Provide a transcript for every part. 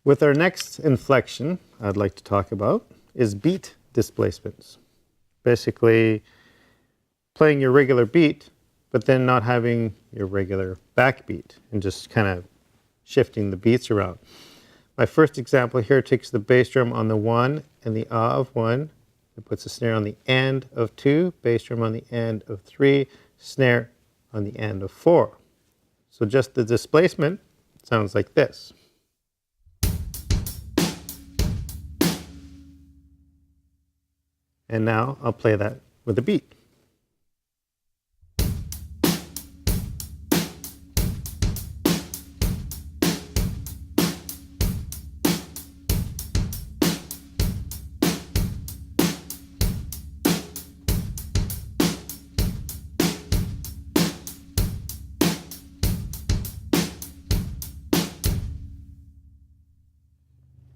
With our next inflection, I'd like to talk about is beat displacements. Basically, playing your regular beat, but then not having your regular backbeat and just kind of shifting the beats around. My first example here takes the bass drum on the 1 and the ah of 1. It puts a snare on the end of 2, bass drum on the end of 3, snare on the end of 4. So just the displacement sounds like this. And now I'll play that with a beat.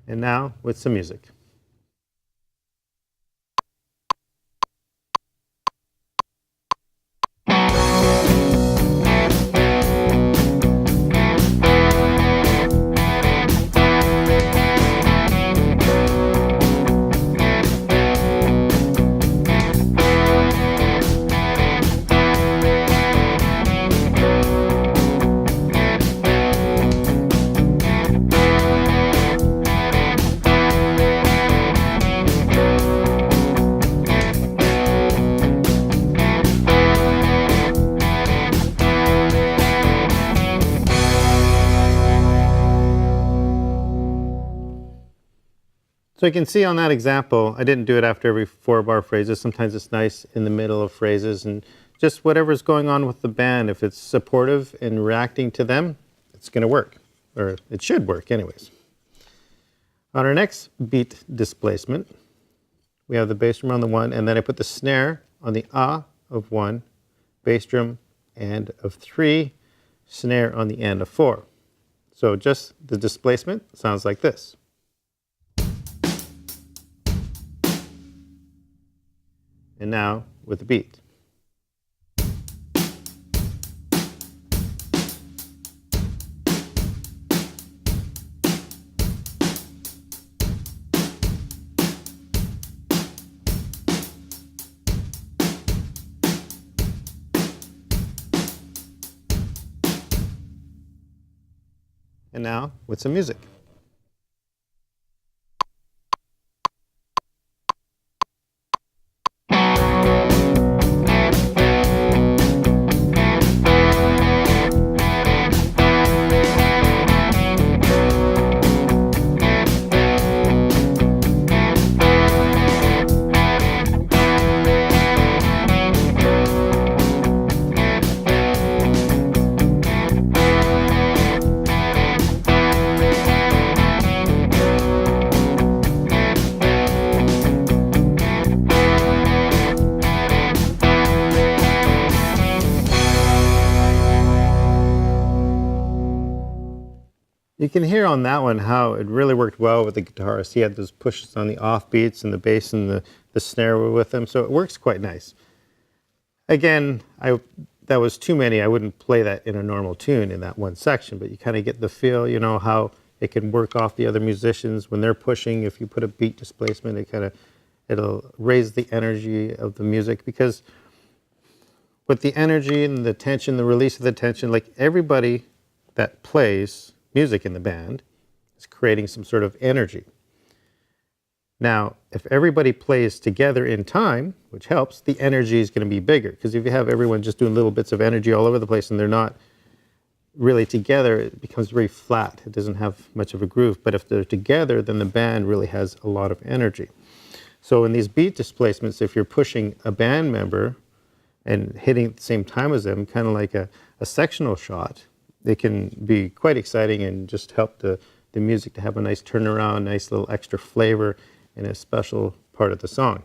And now with some music. So you can see on that example, I didn't do it after every 4-bar phrases. Sometimes it's nice in the middle of phrases, and just whatever's going on with the band, if it's supportive and reacting to them, it's going to work, or it should work anyways. On our next beat displacement, we have the bass drum on the 1, and then I put the snare on the ah of 1, bass drum end of 3, snare on the end of 4. So just the displacement sounds like this. And now with the beat. And now with some music. You can hear on that one how it really worked well with the guitarist. He had those pushes on the off beats and the bass and the snare were with him, so it works quite nice. Again, that was too many. I wouldn't play that in a normal tune in that one section, but you kind of get the feel, you know, how it can work off the other musicians when they're pushing. If you put a beat displacement, it'll raise the energy of the music, because with the energy and the tension, the release of the tension, like everybody that plays music in the band is creating some sort of energy. Now, if everybody plays together in time, which helps, the energy is going to be bigger. Because if you have everyone just doing little bits of energy all over the place and they're not really together, it becomes very flat. It doesn't have much of a groove. But if they're together, then the band really has a lot of energy. So in these beat displacements, if you're pushing a band member and hitting at the same time as them, kind of like a sectional shot, they can be quite exciting and just help the music to have a nice turnaround, nice little extra flavor in a special part of the song.